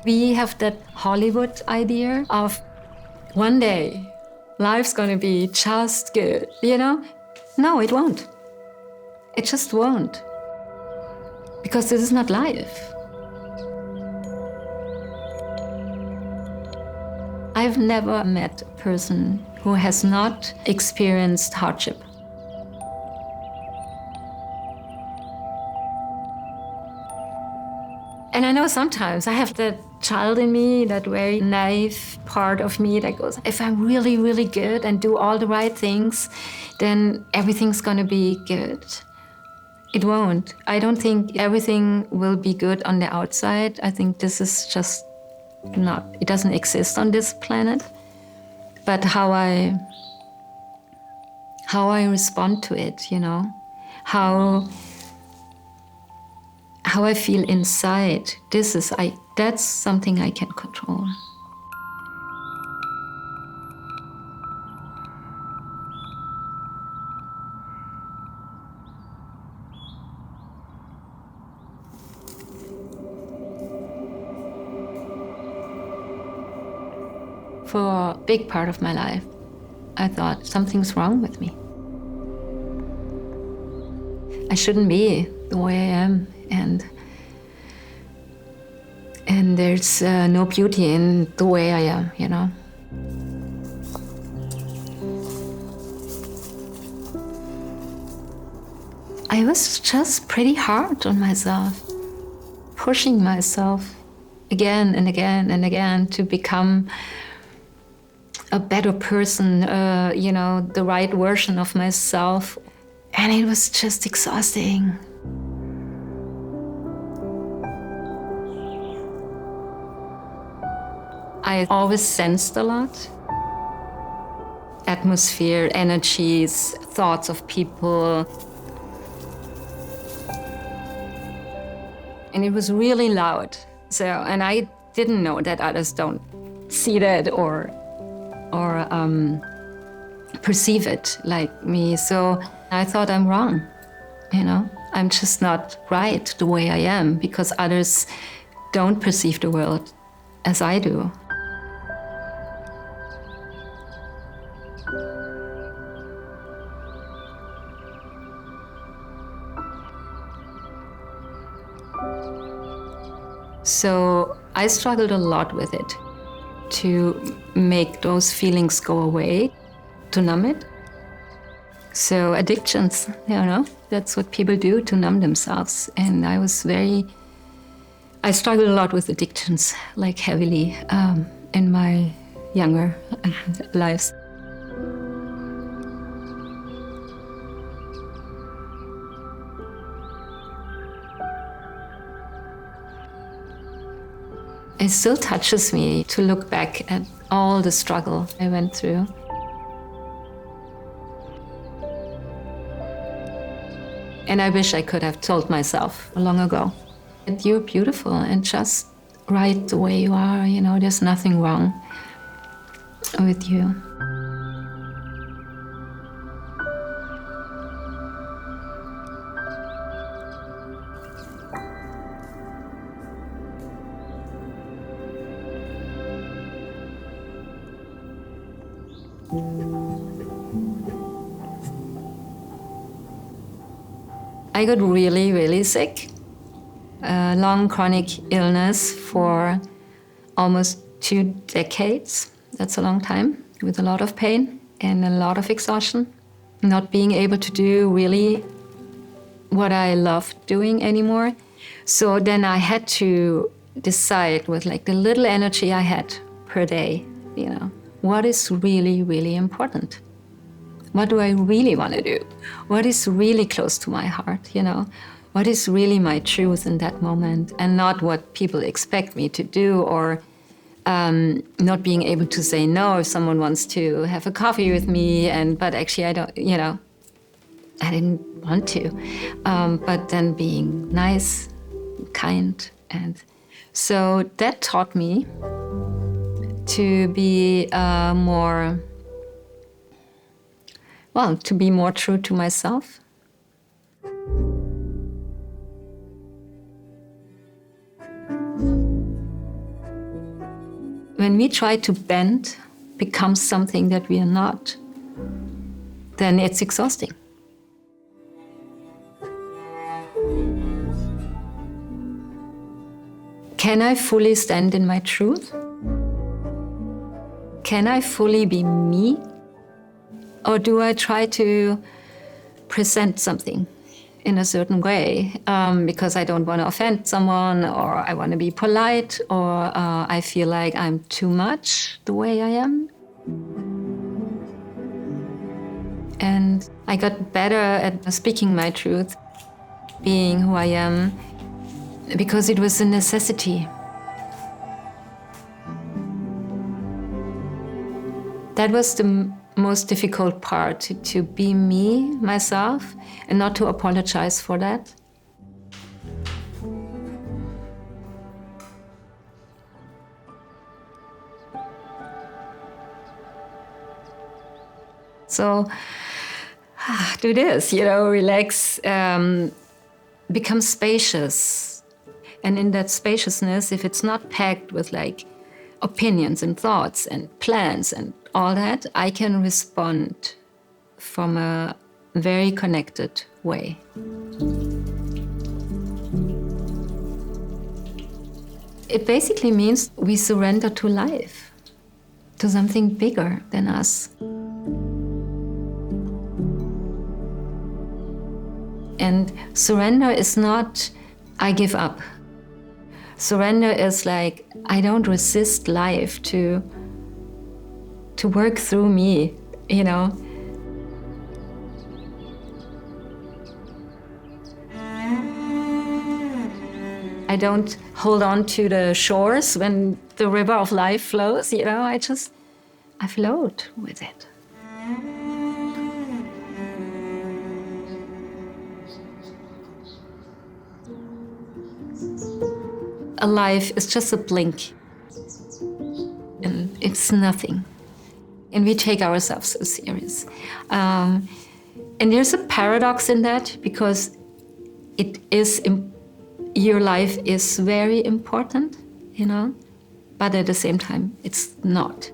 We have that Hollywood idea of one day life's gonna be just good, you know? No, it won't. It just won't. Because this is not life. I've never met a person who has not experienced hardship. And I know sometimes I have that child in me, that very naive part of me that goes, if I'm really, really good and do all the right things, then everything's gonna be good. It won't. I don't think everything will be good on the outside. I think this is just not, it doesn't exist on this planet. But how I respond to it, you know, how I feel inside, that's something I can control. For a big part of my life, I thought something's wrong with me. I shouldn't be the way I am, and there's no beauty in the way I am, you know. I was just pretty hard on myself, pushing myself again and again and again to become a better person, you know, the right version of myself. And it was just exhausting. I always sensed a lot. Atmosphere, energies, thoughts of people. And it was really loud. So, and I didn't know that others don't see that or perceive it like me. So I thought I'm wrong, you know? I'm just not right the way I am because others don't perceive the world as I do. So I struggled a lot with it to make those feelings go away, to numb it. So addictions, you know, that's what people do to numb themselves. And I struggled a lot with addictions, like heavily in my younger lives. It still touches me to look back at all the struggle I went through. And I wish I could have told myself long ago that you're beautiful and just right the way you are, you know, there's nothing wrong with you. I got really, really sick. A long chronic illness for almost 2 decades. That's a long time, with a lot of pain and a lot of exhaustion. Not being able to do really what I loved doing anymore. So then I had to decide with like the little energy I had per day, you know, what is really, really important? What do I really want to do? What is really close to my heart, you know? What is really my truth in that moment and not what people expect me to do or not being able to say no if someone wants to have a coffee with me but actually I don't, you know, I didn't want to. But then being nice, kind, and so that taught me to be to be more true to myself. when we try to bend, become something that we are not, then it's exhausting. Can I fully stand in my truth? Can I fully be me? Or do I try to present something in a certain way because I don't want to offend someone, or I want to be polite, or I feel like I'm too much the way I am? And I got better at speaking my truth, being who I am, because it was a necessity. That was the most difficult part, to be me, myself, and not to apologize for that. So do this, relax, become spacious. And in that spaciousness, if it's not packed with like opinions and thoughts and plans and all that, I can respond from a very connected way. It basically means we surrender to life, to something bigger than us. And surrender is not, I give up. Surrender is like, I don't resist life to work through me, I don't hold on to the shores when the river of life flows, I float with it. A life is just a blink, and it's nothing. And we take ourselves so serious. And there's a paradox in that, because your life is very important, but at the same time, it's not.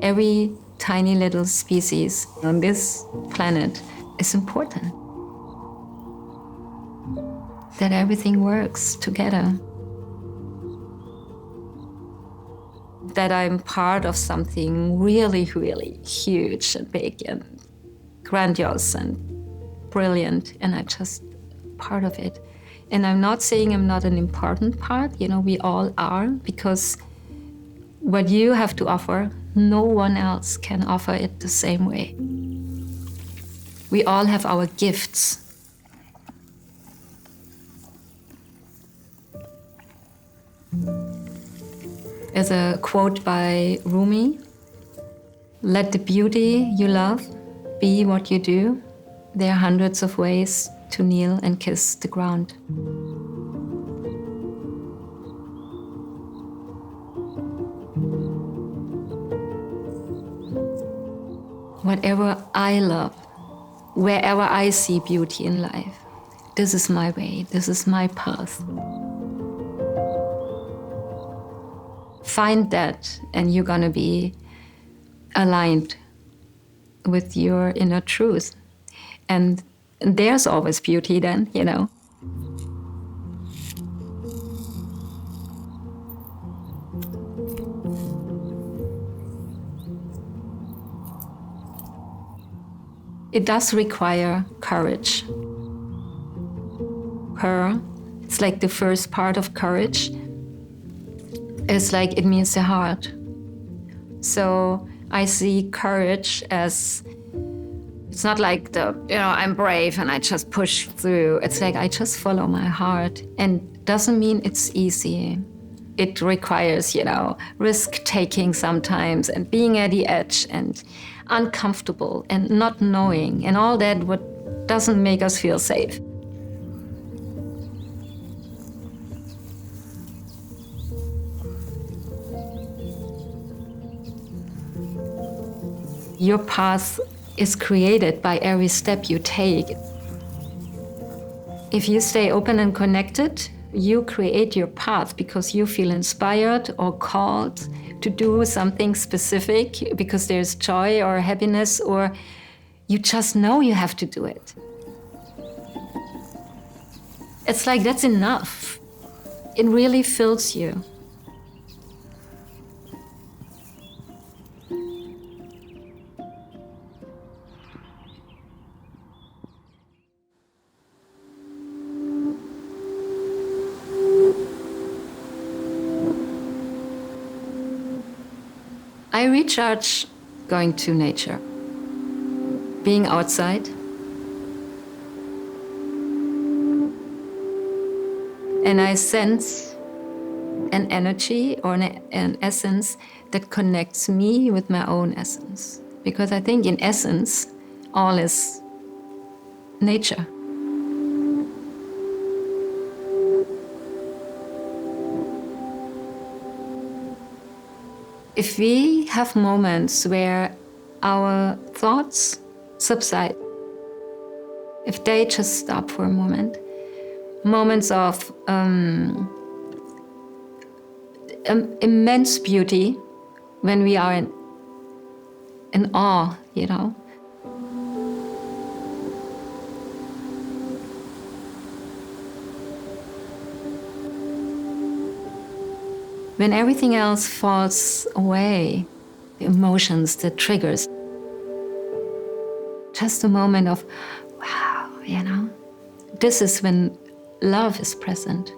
Every tiny little species on this planet is important. That everything works together. That I'm part of something really, really huge and big and grandiose and brilliant, and I'm just part of it. And I'm not saying I'm not an important part, we all are, because what you have to offer, no one else can offer it the same way. We all have our gifts. There's a quote by Rumi: "Let the beauty you love be what you do. There are hundreds of ways to kneel and kiss the ground." Whatever I love, wherever I see beauty in life, this is my way, this is my path. Find that, and you're gonna be aligned with your inner truth. And there's always beauty then, It does require courage. It's like the first part of courage. It's like it means the heart. So I see courage as, it's not like I'm brave and I just push through. It's like I just follow my heart. And doesn't mean it's easy. It requires, risk-taking sometimes, and being at the edge, and uncomfortable, and not knowing, and all that what doesn't make us feel safe. Your path is created by every step you take. If you stay open and connected, you create your path because you feel inspired or called to do something specific because there's joy or happiness, or you just know you have to do it. It's like that's enough. It really fills you. I recharge going to nature, being outside, and I sense an energy or an essence that connects me with my own essence. Because I think in essence, all is nature. If we have moments where our thoughts subside, if they just stop for a moment, moments of immense beauty, when we are in awe, you know. When everything else falls away, the emotions, the triggers, just a moment of, wow, you know, this is when love is present.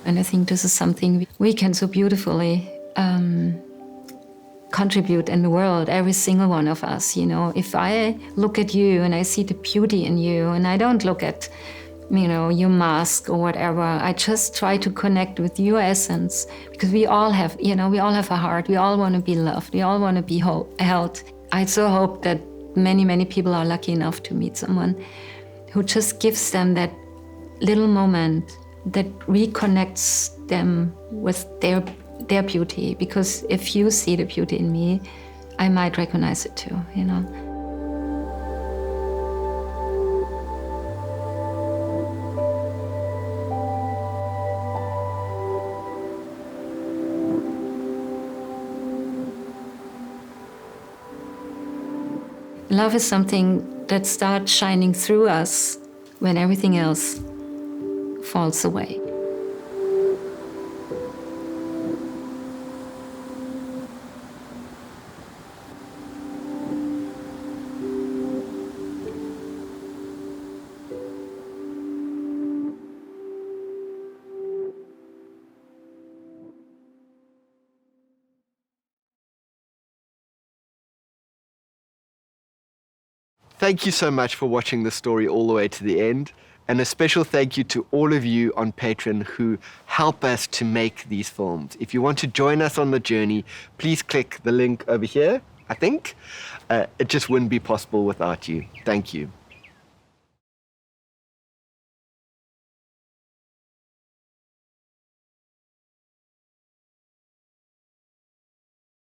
And I think this is something we can so beautifully contribute in the world, every single one of us, you know. If I look at you and I see the beauty in you, and I don't look at, you know, your mask or whatever, I just try to connect with your essence, because we all have, you know, we all have a heart, we all want to be loved, we all want to be held. I so hope that many, many people are lucky enough to meet someone who just gives them that little moment that reconnects them with their beauty, because if you see the beauty in me, I might recognize it too, you know. Love is something that starts shining through us when everything else falls away. Thank you so much for watching the story all the way to the end. And a special thank you to all of you on Patreon who help us to make these films. If you want to join us on the journey, please click the link over here, I think. It just wouldn't be possible without you. Thank you.